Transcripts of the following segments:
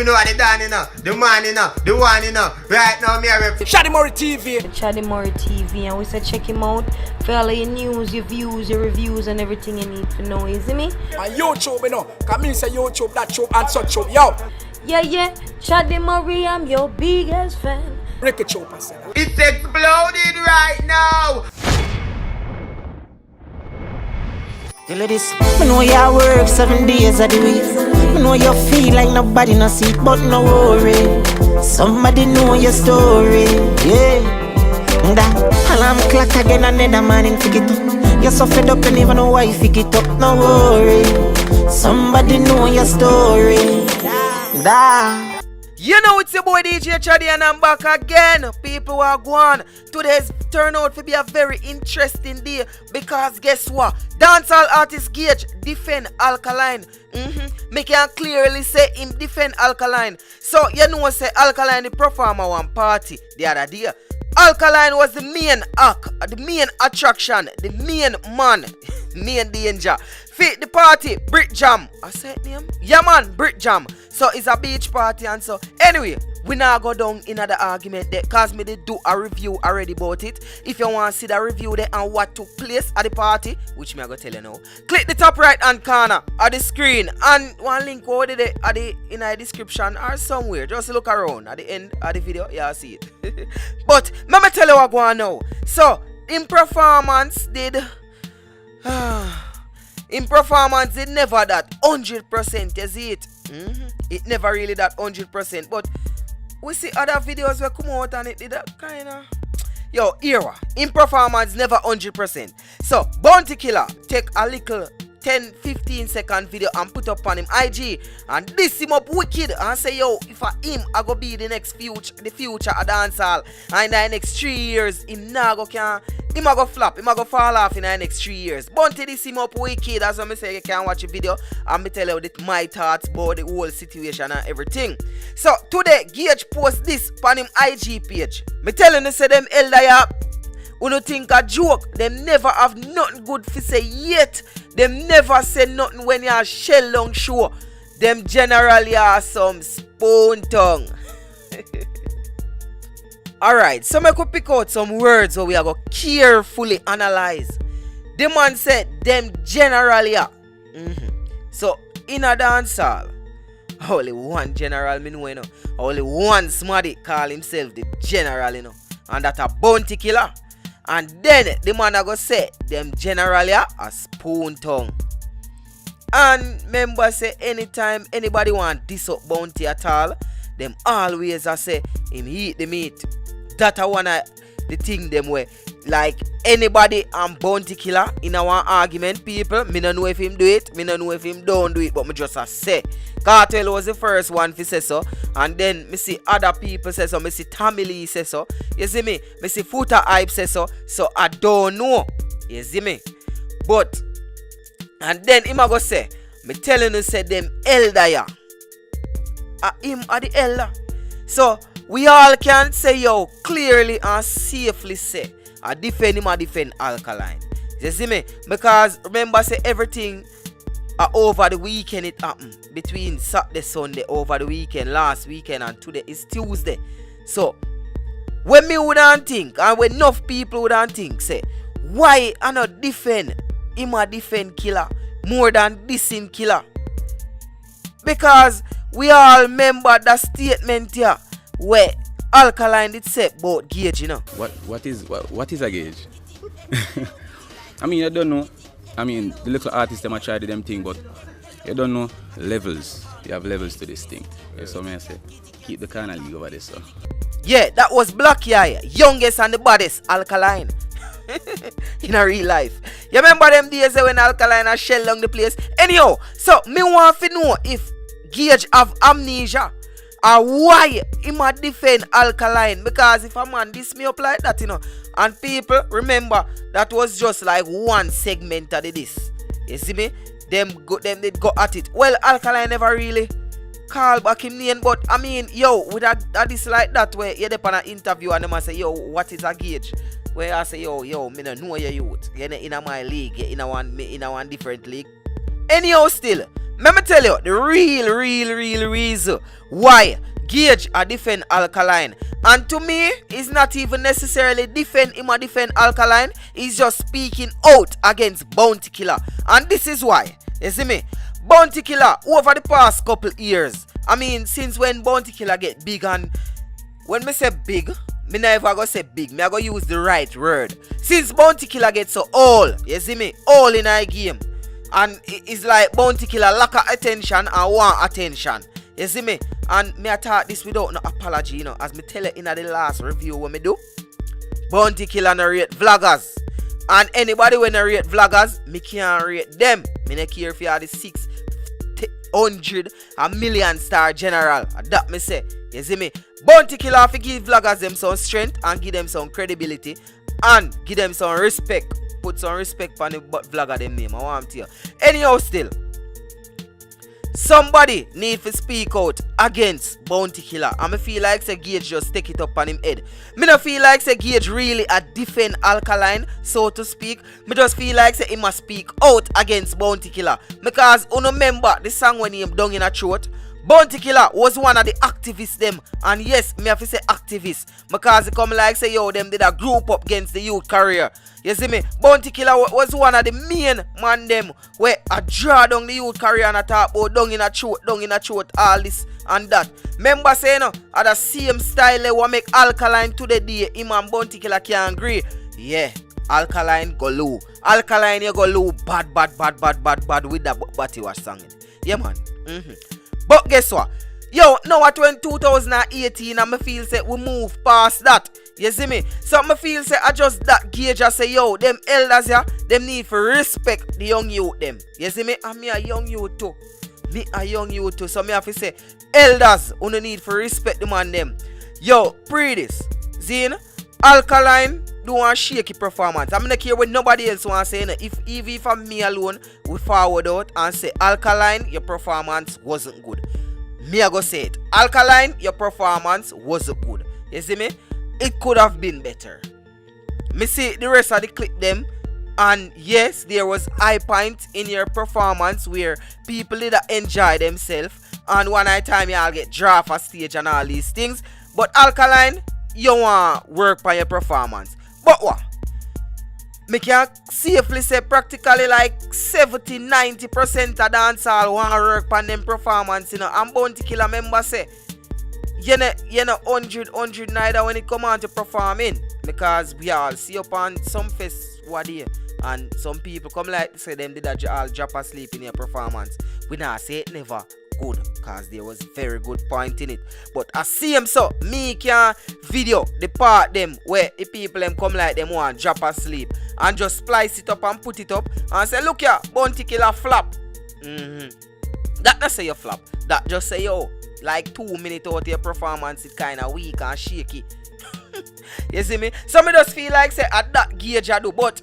you know what they done, you know, the man, you know, the one, you know. Right now, me are Shadi Mori TV. Shadi Mori TV, and we say check him out for all your news, your views, your reviews, and everything you need to know. You see me? On YouTube, you know. Come in, say YouTube, that YouTube, and such YouTube. Yo. Yeah. Shadi Mori, I'm your biggest fan. Ricky Chopper said that. It's exploding right now. You ladies, I know you work 7 days of the week. I know you feel like nobody no see, but no worry. Somebody know your story, yeah. That alarm clock again another morning, pick it up. You're so fed up and even know why you pick it up, no worry. Somebody know your story, that. You know it's your boy DJ Chaddy and I'm back again. People are going. Today's turn out to be a very interesting day because guess what? Dancehall artist Gage defend Alkaline. Me can clearly say him defend Alkaline. So you know say Alkaline the performer one party the other day. Alkaline was the main act, the main attraction, the main man, main danger. Fit the party, Brick Jam. I said name? Yeah man, Brick Jam. So it's a beach party and so. Anyway, we now go down in another argument there cause me did do a review already about it. If you want to see the review there and what took place at the party, which me I go tell you now, click the top right hand corner of the screen and one link over there at the in the description or somewhere. Just look around at the end of the video, you'll see it. But let me tell you what going on now. So in performance did never that 100%, you see it? It never really that 100%, but we see other videos where come out and it did that kind of era. In performance never 100%. So Bounty Killer take a little 10-15 second video and put up on him IG and diss him up wicked and say if I him I go be the future of dancehall and in the next 3 years him a go flop, him a go fall off in the next 3 years. Bounty diss him up wicked. That's what I say you can watch the video and me tell you my thoughts about the whole situation and everything. So today Gage post this on him IG page. Me telling you say them elder ya who think a joke, them never have nothing good to say yet. Them never say nothing when you are shell long show. Them generally are some spoon tongue. Alright, so I could pick out some words so we are going to carefully analyze. The man said them generally are. So in a dancehall, only one general me know, you know. Only one smarty call himself the general, you know. And that a Bounty Killer. And then the man I go say them generally are a spoon tongue. And remember say anytime anybody want this up Bounty at all, them always I say him eat the meat. That I wanna the thing them way. Like anybody and Bounty Killer in our argument, people, me no know if him do it, me no know if him don't do it, but me just a say. Cartel was the first one to say so, and then me see other people say so, me see Tommy Lee say so, you see me see Footer Hype say so I don't know, you see me. But, and then him a go say, me telling you say them elder ya, him are the elder. So, we all can say clearly and safely say, I defend him, I defend Alkaline. You see me? Because remember say everything over the weekend it happened. Between Saturday, Sunday, over the weekend, last weekend and today is Tuesday. So, when me wouldn't think, and when enough people wouldn't think, say, why I not defend him a defend Killer more than dissing Killer? Because we all remember that statement here where Alkaline did say about Gage, you know. What is a Gage? I mean, I don't know. I mean, the little artists them try them thing, but you don't know levels. You have levels to this thing. Yeah. So I say, keep the kind of league over there, so. Yeah, that was Black Yaya, youngest and the baddest Alkaline. In a real life. You remember them days when Alkaline a shell along the place? Anyhow, so me want to know if Gage have amnesia. Why he might defend Alkaline? Because if a man diss me up like that, you know, and people remember that was just like one segment of this. You see me? Them did go at it. Well, Alkaline never really call back him name, but I mean, with a this like that where you're on an interview and them a say, what is a Gage? Where I say, me no know your youth. You're in my league, you're in a one different league. Anyhow, still, Let me tell you the real reason why Gage a defend Alkaline. And to me, it's not even necessarily defend Alkaline. He's just speaking out against Bounty Killer. And this is why. You see me? Bounty Killer over the past couple years. I mean, since when Bounty Killer get big, and when me say big, me never go say big. Me I go use the right word. Since Bounty Killer get so old, you see me? All in a game. And it's like Bounty Killer lack of attention and want attention. You see me? And me I talk this without no apology, you know. As me tell you in the last review what me do. Bounty Killer narrate vloggers. And anybody when narrate vloggers, me can't rate them. Me not care if you are the 600 a million star general. That me say. You see me? Bounty Killer have to give vloggers them some strength and give them some credibility. And give them some respect. Put some respect on the vlogger them name. I want to tell you. Anyhow still. Somebody need to speak out against Bounty Killer. And me feel like say Gage just take it up on him head. Me no feel like say Gage really a defend Alkaline, so to speak. Me just feel like say he must speak out against Bounty Killer. Because you remember the song when he down in a throat. Bounty Killer was one of the activists them. And yes, me have to say activists. Because he come like say yo, them did a group up against the youth career. You see me? Bounty Killer was one of the main man them where I draw down the youth career and I talk about down in a throat, all this and that. Remember saying no, at the same style they want make Alkaline to the day, him and Bounty Killer can agree. Yeah, Alkaline go low. Alkaline you go low bad with that Batty Wash song. Yeah man. But guess what? Yo, now at 2018 and me feel say we move past that. You see me? So me feel say I just that Gage I say yo, them elders here, them need to respect the young youth them. You see me? And me a young youth too. So me have to say, elders, you need to respect the man them. Yo, pre this. Zine, Alkaline do a shaky performance. I'm not care what nobody else want to say. No. If I'm me alone, we forward out and say, Alkaline, your performance wasn't good. Me I go say it. Alkaline, your performance wasn't good. You see me? It could have been better. Me see the rest of the clip them. And yes, there was high point in your performance where people did enjoy themselves. And one night time y'all get draft a stage and all these things. But Alkaline, you want work on your performance. But what? Me can safely say practically like 70-90% of dancehall want to work on them performance, you know. And Bounty Killer member say, you know 100 neither when it come on to performing. Because we all see up on some fest what day. And some people come like say them did all drop asleep in your performance. We not say it never good, cause there was very good point in it. But I see him so me can video the part them where the people them come like them want drop asleep and just splice it up and put it up and say look here, Bounty Killer flop. That not say you flop. That just say yo, like 2 minutes out of your performance it kinda weak and shaky. You see me? So me just feel like say at that Gage I do. But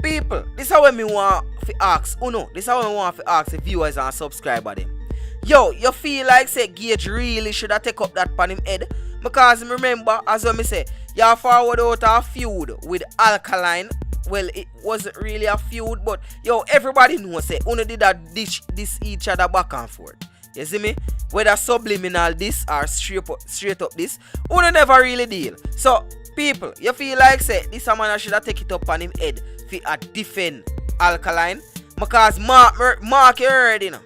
people, this is how me want to ask. Oh no, this is how I want to ask the viewers and subscribers them. Yo, you feel like say Gage really should have take up that pan him head? Because remember, as when me say, you forward out a feud with Alkaline. Well, it wasn't really a feud, but yo, everybody knows say Uno did that dish each other back and forth. You see me? Whether subliminal this or straight up this, Uno never really deal. So people, you feel like say this a man should have take it up on him head for a defend Alkaline? Because Mark you heard, you know.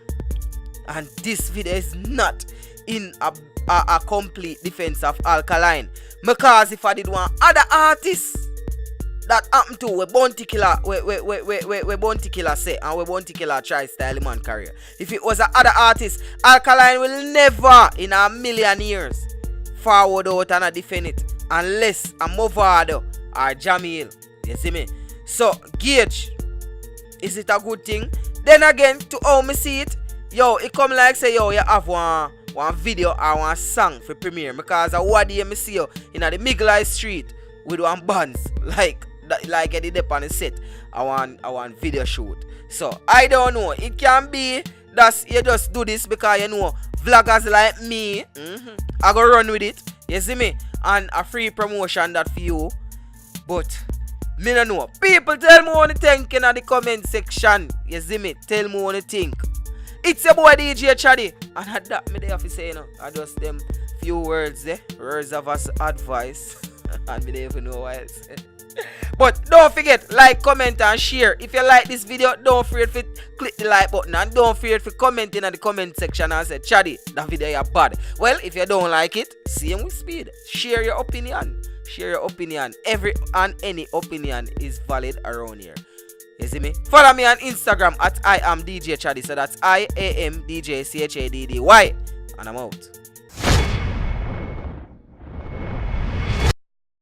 And this video is not in a complete defense of Alkaline. Because if I did one other artist that happened to where Bounty Killer where Bounty Killer say and where Bounty Killer try style man career. If it was a other artist, Alkaline will never in a million years forward out and defend it unless a Movado or Jamil. You see me? So Gage, is it a good thing? Then again, to how me see it, yo, it come like say yo, you have one video or one song for premiere. Because I what day me see you in the Miglai Street with one bands like I did up on the set. I want video shoot. So I don't know. It can be that you just do this because you know vloggers like me. I go run with it. You see me? And a free promotion that for you. But me no know. People tell me what you think in the comment section. You see me? Tell me what you think. It's your boy DJ Chaddy. And at that, me they have to say, you know, I just them few words there, words of us advice. And me don't even know what else. But don't forget, like, comment, and share. If you like this video, don't forget to click the like button. And don't forget to comment in the comment section and say, Chaddy, that video is bad. Well, if you don't like it, same with speed. Share your opinion. Share your opinion. Every and any opinion is valid around here. You see me? Follow me on Instagram at I am DJ Chaddy. So that's IAMDJCHADDY. And I'm out.